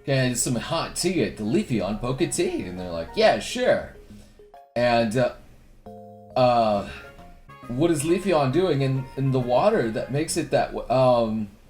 "Can some hot tea at the Leafeon Poke Tea?" And they're like, "Yeah, sure." And what is Leafeon doing in the water that makes it that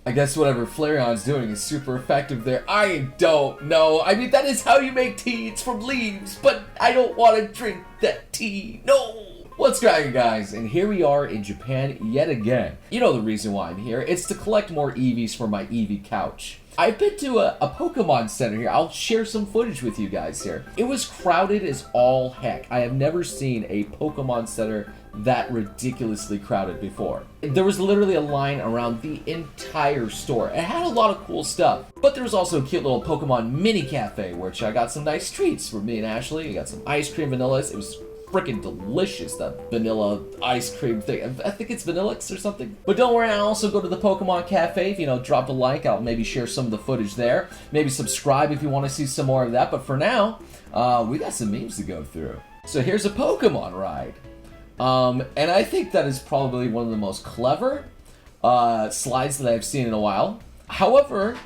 I guess whatever Flareon's doing is super effective there. I don't know. I mean, that is how you make tea. It's from leaves, but I don't want to drink that tea. No. What's cracking, guys? And here we are in Japan yet again. You know the reason why I'm here. It's to collect more Eevees for my Eevee couch. I've been to a Pokemon Center here. I'll share some footage with you guys here. It was crowded as all heck. I have never seen a Pokemon Center that ridiculously crowded before. There was literally a line around the entire store. It had a lot of cool stuff, but there was also a cute little Pokemon mini cafe, which I got some nice treats for me and Ashley. I got some ice cream vanillas. It was freaking delicious, that vanilla ice cream thing. I think it's Vanillix or something. But don't worry, I'll also go to the Pokemon Cafe. If you know, drop a like, I'll maybe share some of the footage there. Maybe subscribe if you want to see some more of that. But for now, we got some memes to go through. So here's a Pokemon ride. And I think that is probably one of the most clever slides that I've seen in a while. However,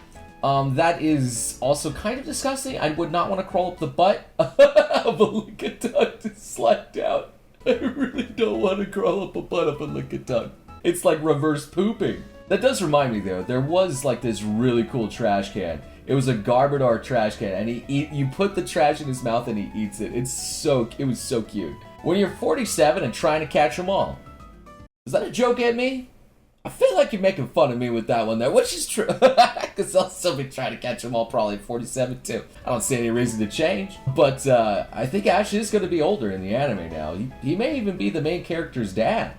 that is also kind of disgusting. I would not want to crawl up the butt of a Lickitung to slide down. I really don't want to crawl up a butt of a Lickitung. It's like reverse pooping. That does remind me though, there was like this really cool trash can. It was a Garbodor trash can, and you put the trash in his mouth and he eats it. It was so cute. When you're 47 and trying to catch them all. Is that a joke at me? I feel like you're making fun of me with that one there, which is true. Because I'll still be trying to catch them all probably at 47 too. I don't see any reason to change. But I think Ash is going to be older in the anime now. He may even be the main character's dad.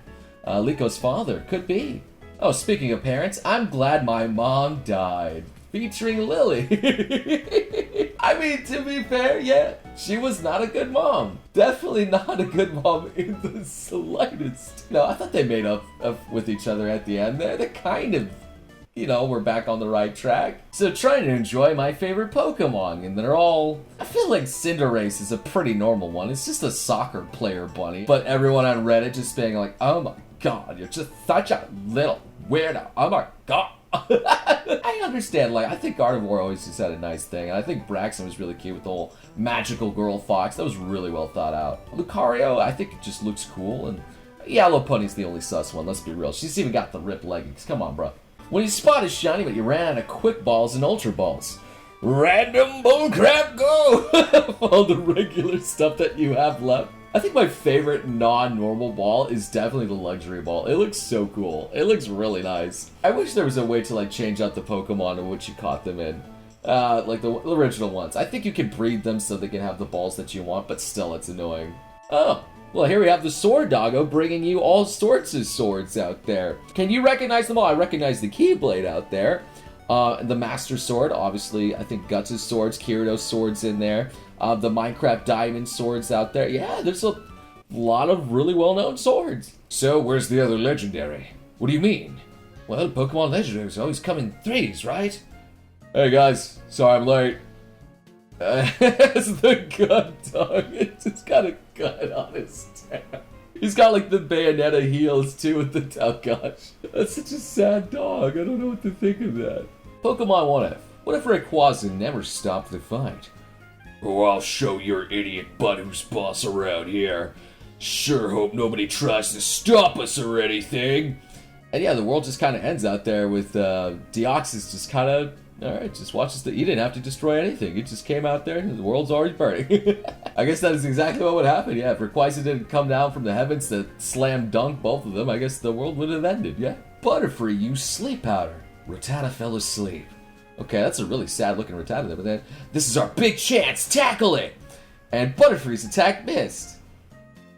Liko father. Could be. Oh, speaking of parents, I'm glad my mom died. Featuring Lily. I mean, to be fair, yeah, she was not a good mom. Definitely not a good mom in the slightest. No, I thought they made up with each other at the end. They're kind of, you know, we're back on the right track. So trying to enjoy my favorite Pokemon, and they're all, I feel like Cinderace is a pretty normal one. It's just a soccer player bunny. But everyone on Reddit just being like, oh my god, you're just such a little weirdo. Oh my god. I understand, like, I think Gardevoir always just had a nice thing, and I think Braxton was really cute with the whole magical girl fox. That was really well thought out. Lucario, I think it just looks cool, and yeah, Lopunny's the only sus one, let's be real. She's even got the ripped leggings. Come on, bro. When you spot is shiny, but you ran out of quick balls and ultra balls. Random bullcrap go! All the regular stuff that you have left. I think my favorite non-normal ball is definitely the luxury ball. It looks so cool. It looks really nice. I wish there was a way to like change out the Pokemon in which you caught them in. Like the original ones. I think you can breed them so they can have the balls that you want, but still it's annoying. Oh, well here we have the Sword Doggo bringing you all sorts of swords out there. Can you recognize them all? I recognize the Keyblade out there. The Master Sword, obviously, I think Guts' swords, Kirito's swords in there. The Minecraft Diamond swords out there. Yeah, there's a lot of really well-known swords. So, where's the other legendary? What do you mean? Well, Pokemon legendaries always come in threes, right? Hey guys, sorry I'm late. It's the gun dog. It's just got a gun on his tail. He's got like the Bayonetta heels too with the, oh gosh. That's such a sad dog. I don't know what to think of that. Pokemon What If? What if Rayquaza never stopped the fight? Oh, I'll show your idiot butt who's boss around here. Sure hope nobody tries to stop us or anything. And yeah, the world just kind of ends out there with Deoxys just kind of, alright, just watches the, you didn't have to destroy anything. You just came out there and the world's already burning. I guess that is exactly what would happen, yeah. If Rayquaza didn't come down from the heavens to slam dunk both of them, I guess the world would have ended, yeah. Butterfree used sleep powder. Rattata fell asleep. Okay, that's a really sad looking Rattata there, but then, this is our big chance, tackle it! And Butterfree's attack missed.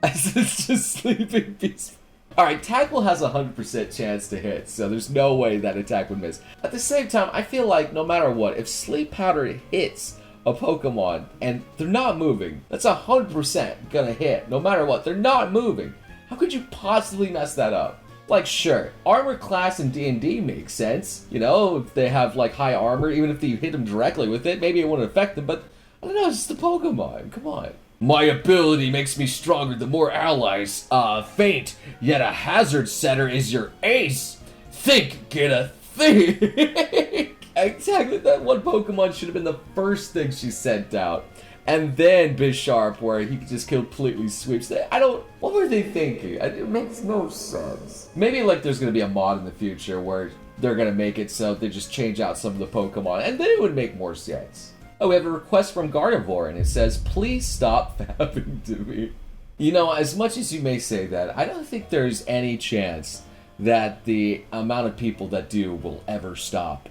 As it's just sleeping peacefully. Alright, Tackle has a 100% chance to hit, so there's no way that attack would miss. At the same time, I feel like no matter what, if Sleep Powder hits a Pokemon and they're not moving, that's 100% gonna hit, no matter what. They're not moving. How could you possibly mess that up? Like, sure, armor class in D&D makes sense. You know, if they have, like, high armor, even if you hit them directly with it, maybe it wouldn't affect them, but I don't know, it's just a Pokemon. Come on. My ability makes me stronger the more allies faint, yet a hazard setter is your ace. Think, get a think. Exactly, that one Pokemon should have been the first thing she sent out. And then Bisharp, where he just completely sweeps. What were they thinking? It makes no sense. Maybe like there's going to be a mod in the future where they're going to make it so they just change out some of the Pokemon, and then it would make more sense. Oh, we have a request from Gardevoir, and it says, please stop fapping to me. You know, as much as you may say that, I don't think there's any chance that the amount of people that do will ever stop.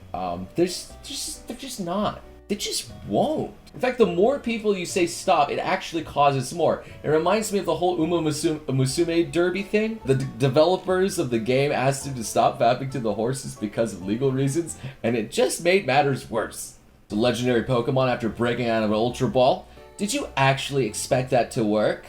They're just not. They just won't. In fact, the more people you say stop, it actually causes more. It reminds me of the whole Musume Derby thing. The developers of the game asked him to stop fapping to the horses because of legal reasons, and it just made matters worse. The legendary Pokemon after breaking out of an Ultra Ball. Did you actually expect that to work?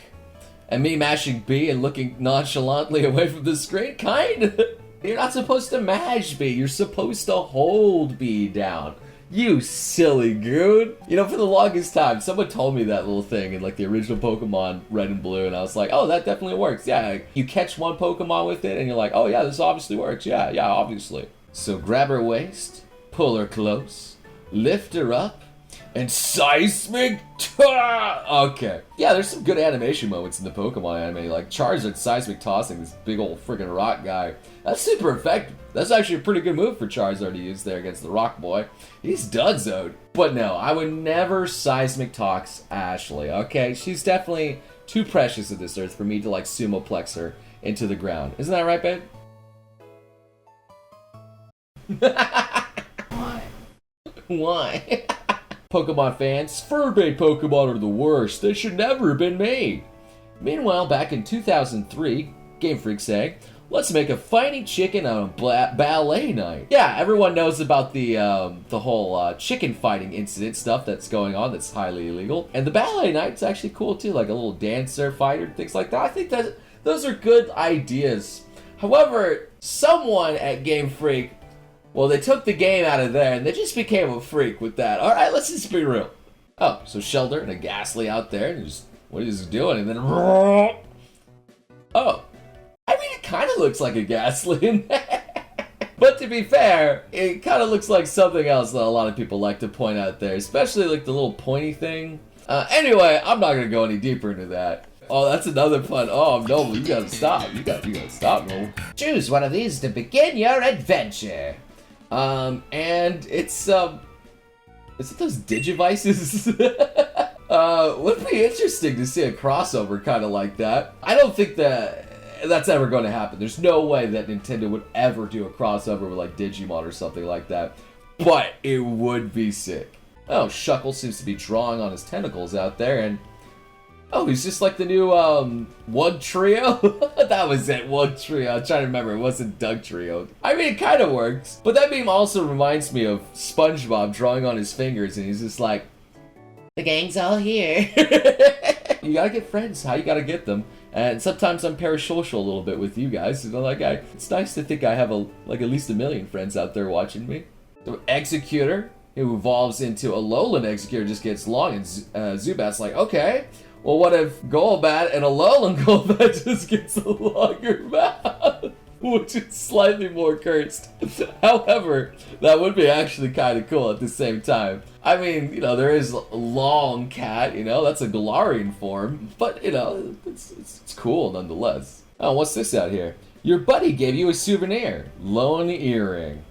And me mashing B and looking nonchalantly away from the screen? Kind. You're not supposed to mash B. You're supposed to hold B down. You silly goon. You know, for the longest time, someone told me that little thing in like the original Pokemon Red and Blue, and I was like, oh, that definitely works. Yeah, you catch one Pokemon with it, and you're like, oh yeah, this obviously works. Yeah, obviously. So grab her waist, pull her close, lift her up, and seismic okay. Yeah, there's some good animation moments in the Pokemon anime, like Charizard seismic tossing this big old freaking rock guy. That's super effective. That's actually a pretty good move for Charizard to use there against the Rock Boy. He's dudzoed. But no, I would never seismic toss Ashley, okay? She's definitely too precious at this earth for me to like sumoplex her into the ground. Isn't that right, babe? Why? Why? Pokemon fans, fur-bait Pokemon are the worst. They should never have been made. Meanwhile, back in 2003, Game Freak say, let's make a fighting chicken on a ballet night. Yeah, everyone knows about the whole chicken fighting incident stuff that's going on that's highly illegal. And the ballet night's actually cool too, like a little dancer fighter, things like that. I think that those are good ideas. However, someone at Game Freak, well, they took the game out of there and they just became a freak with that. All right, let's just be real. Oh, so Shelter and a Ghastly out there, and just what is he doing? And then, oh, I mean, it kind of looks like a Ghastly in there. But to be fair, it kind of looks like something else that a lot of people like to point out there, especially like the little pointy thing. Anyway, I'm not gonna go any deeper into that. Oh, that's another pun. Oh, Noble, you gotta stop. You gotta stop, Noble. Choose one of these to begin your adventure. And it's, is it those Digivices? Would be interesting to see a crossover kind of like that. I don't think that's ever going to happen. There's no way that Nintendo would ever do a crossover with like Digimon or something like that. But it would be sick. Oh, Shuckle seems to be drawing on his tentacles out there, and oh, he's just like the new, One Trio? That was it, One Trio. I'm trying to remember, it wasn't Doug Trio. I mean, it kind of works. But that meme also reminds me of SpongeBob drawing on his fingers, and he's just like, the gang's all here. You gotta get friends, how you gotta get them. And sometimes I'm parasocial a little bit with you guys. You know, like, it's nice to think I have, like, at least 1 million friends out there watching me. So, Executor, who evolves into a Alolan Executor, just gets long, and Zubat's like, okay. Well, what if Golbat and Alolan Golbat just gets a longer mouth? Which is slightly more cursed. However, that would be actually kind of cool at the same time. I mean, you know, there is Long Cat, you know, that's a Galarian form. But, you know, it's cool nonetheless. Oh, what's this out here? Your buddy gave you a souvenir. Lone earring.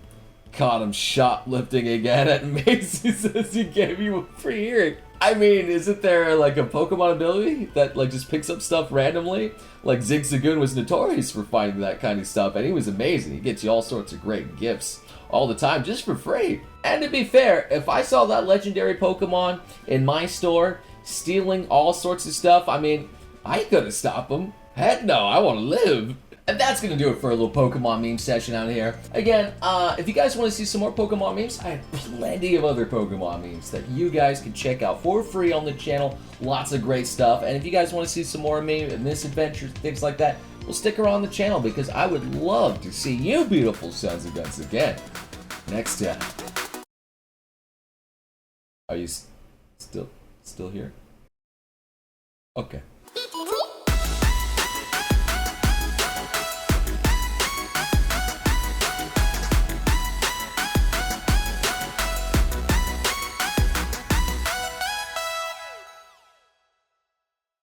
Caught him shoplifting again at Macy's as he gave you a free earring. I mean, isn't there like a Pokemon ability that like just picks up stuff randomly? Like Zigzagoon was notorious for finding that kind of stuff, and he was amazing. He gets you all sorts of great gifts all the time just for free. And to be fair, if I saw that legendary Pokemon in my store stealing all sorts of stuff, I mean, I ain't gonna stop him. Heck no, I want to live. And that's going to do it for a little Pokemon meme session out here. Again, if you guys want to see some more Pokemon memes, I have plenty of other Pokemon memes that you guys can check out for free on the channel. Lots of great stuff. And if you guys want to see some more meme misadventures, things like that, well, stick around the channel because I would love to see you beautiful sons of guns again next time. Are you still here? Okay.